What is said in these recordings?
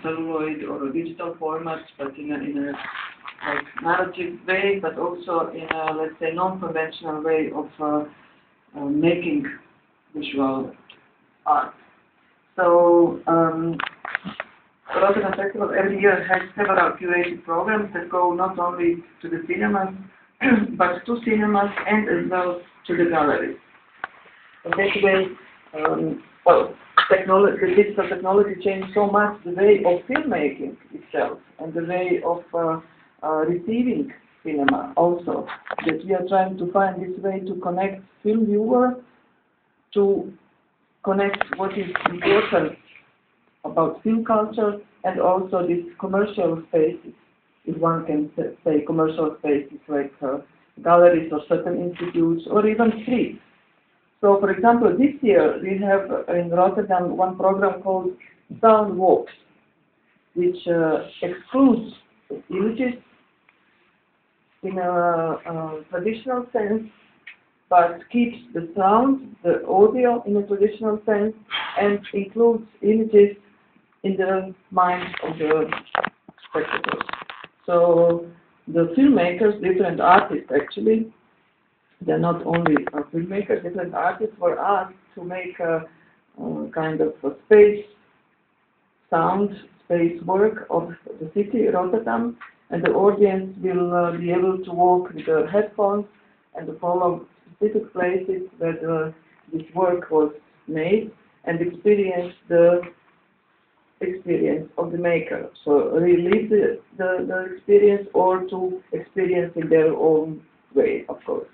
celluloid or a digital format, but in a like narrative way, but also in a, let's say, non-conventional way of making visual art. So Rotterdam Festival every year has several curated programs that go not only to the cinemas, but to cinemas and as well to the galleries. And that way, well, the digital technology changed so much the way of filmmaking itself and the way of receiving cinema also, that we are trying to find this way to connect film viewer, to connect what is important about film culture, and also these commercial spaces, if one can say commercial spaces like galleries or certain institutes or even streets. So, for example, this year we have in Rotterdam one program called Sound Walks, which excludes images in a traditional sense, but keeps the sound, the audio in a traditional sense, and includes images in the mind of the spectators. So the filmmakers, different artists actually, they're not only filmmakers, different artists were asked to make a kind of a space sound, space work of the city, Rotterdam, and the audience will be able to walk with their headphones and to follow specific places where this work was made and experience the experience of the maker. So relive the experience or to experience in their own way, of course.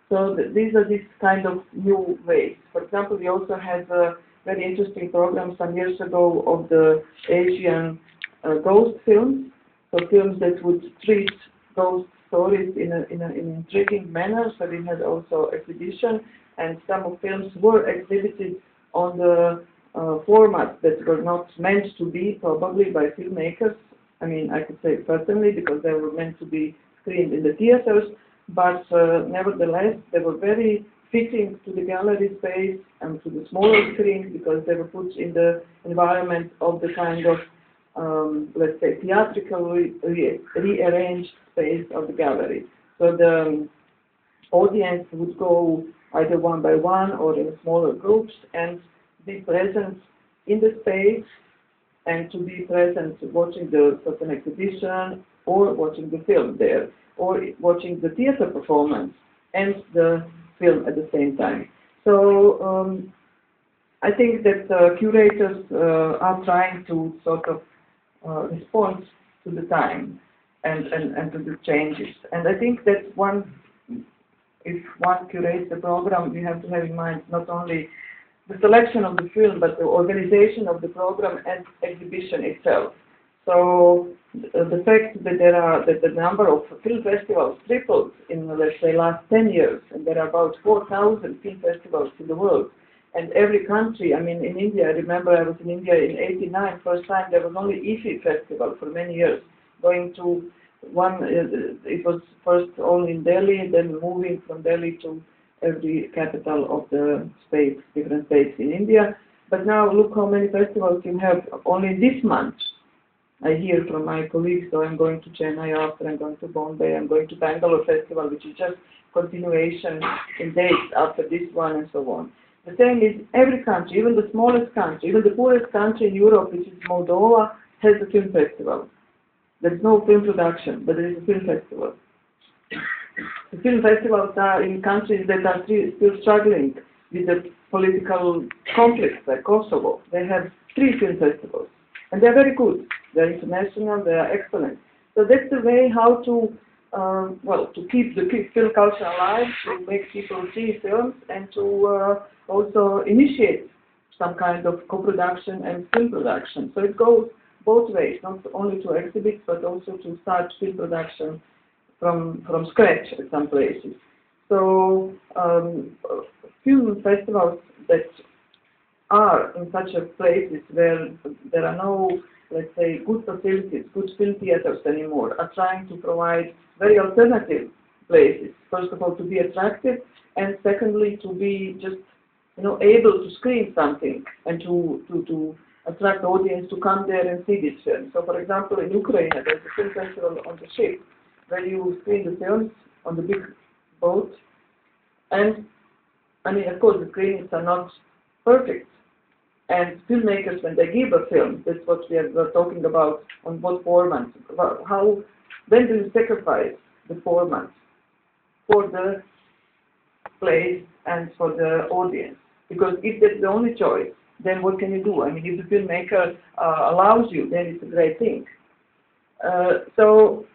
So these are these kind of new ways. For example, we also had a very interesting program some years ago of the Asian ghost films. So films that would treat ghost stories in an intriguing manner. So we had also exhibition, and some of films were exhibited on the formats that were not meant to be probably by filmmakers. I mean, I could say certainly because they were meant to be screened in the theaters, but nevertheless they were very fitting to the gallery space and to the smaller screens because they were put in the environment of the kind of let's say theatrically rearranged space of the gallery. So the audience would go either one by one or in smaller groups and be present in the space and to be present watching the certain exhibition or watching the film there or watching the theater performance and the film at the same time. So I think that curators are trying to sort of respond to the time and to the changes. And I think that if one curates the program, we have to have in mind not only the selection of the film, but the organization of the program and exhibition itself. So the fact that the number of film festivals tripled in, let's say, last 10 years, and there are about 4,000 film festivals in the world, and every country, I mean, in India, I remember I was in India in '89, first time there was only IFFK festival for many years, going to one, it was first only in Delhi, then moving from Delhi to every capital of the states, different states in India. But now look how many festivals you have only this month. I hear from my colleagues, so I'm going to Chennai after, I'm going to Bombay, I'm going to Bangalore Festival, which is just continuation in dates after this one and so on. The thing is, every country, even the smallest country, even the poorest country in Europe, which is Moldova, has a film festival. There's no film production, but there is a film festival. The film festivals are in countries that are still struggling with the political conflicts, like Kosovo. They have 3 film festivals, and they're very good. They're international, they are excellent. So that's the way how to, to keep the film culture alive, to make people see films, and to also initiate some kind of co-production and film production. So it goes both ways, not only to exhibit, but also to start film production from scratch at some places. So film festivals that are in such a places where there are no, let's say, good facilities, good film theaters anymore, are trying to provide very alternative places. First of all, to be attractive, and secondly, to be just able to screen something and to attract the audience to come there and see this film. So, for example, in Ukraine, there's a film festival on the ship where you screen the films on the big boat. And, I mean, of course, the screenings are not perfect. And filmmakers, when they give a film, that's what we are talking about, on what format, about how, when do you sacrifice the format for the place and for the audience? Because if that's the only choice, then what can you do? I mean, if the filmmaker allows you, then it's a great thing. So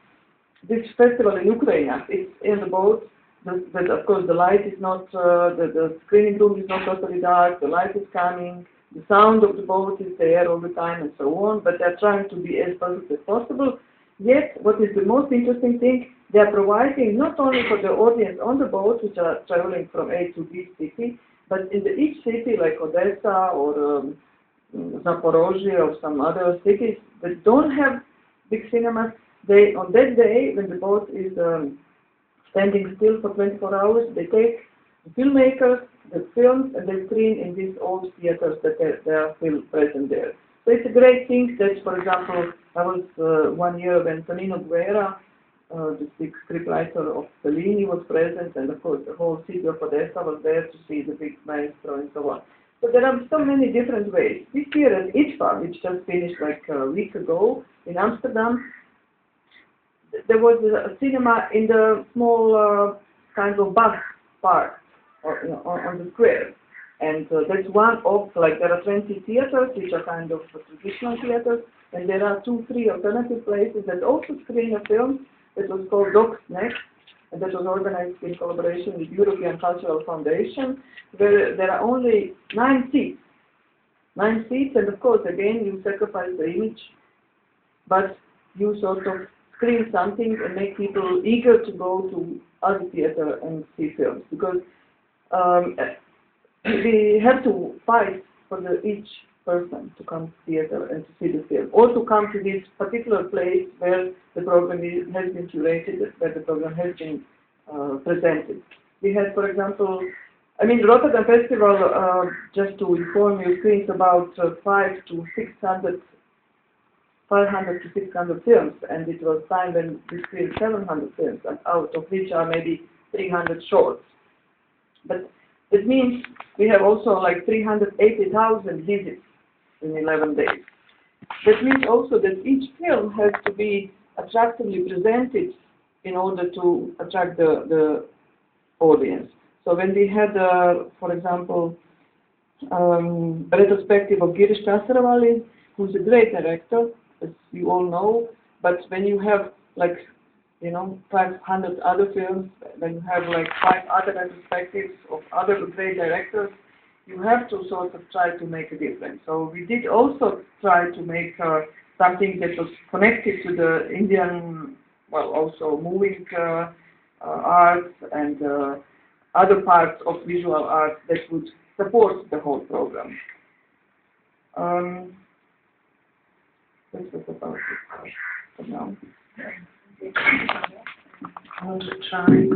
this festival in Ukraine, it's in the boat, but of course the light is not, the screening room is not totally dark, the light is coming, the sound of the boat is there all the time and so on, but they're trying to be as perfect as possible. Yet, what is the most interesting thing, they're providing not only for the audience on the boat, which are traveling from A to B city, but in each city, like Odessa or Zaporozhye or some other cities that don't have big cinemas, they, on that day, when the boat is standing still for 24 hours, they take the filmmakers, the films, and they screen in these old theaters that they are still present there. So it's a great thing that, for example, I was 1 year when Tonino Guerra, the big scriptwriter of Fellini, was present, and of course the whole city of Odessa was there to see the big maestro and so on. So there are so many different ways. This year at IFFK, which just finished like a week ago in Amsterdam, there was a cinema in the small kind of bus park on the square. And that's one of, like, there are 20 theaters, which are kind of traditional theaters, and there are 2-3 alternative places that also screen a film that was called Docs Next, and that was organized in collaboration with European Cultural Foundation, where there are only 9 seats. 9 seats, and of course, again, you sacrifice the image, but you sort of screen something and make people eager to go to other theater and see films, because we have to fight for each person to come to theater and to see the film, or to come to this particular place where the program has been curated, where the program has been presented. We had, for example, I mean, the Rotterdam Festival, just to inform you, screens about 500 to 600 films, and it was time when we screened 700 films, out of which are maybe 300 shorts. But it means we have also like 380,000 visits in 11 days. That means also that each film has to be attractively presented in order to attract the audience. So when we had, for example, a retrospective of Girish Kasaravalli, who's a great director, as you all know, but when you have like, 500 other films, when you have like 5 other retrospectives of other great directors, you have to sort of try to make a difference. So we did also try to make something that was connected to the Indian, well, also moving arts and other parts of visual art that would support the whole program. This was about it for now. I will try.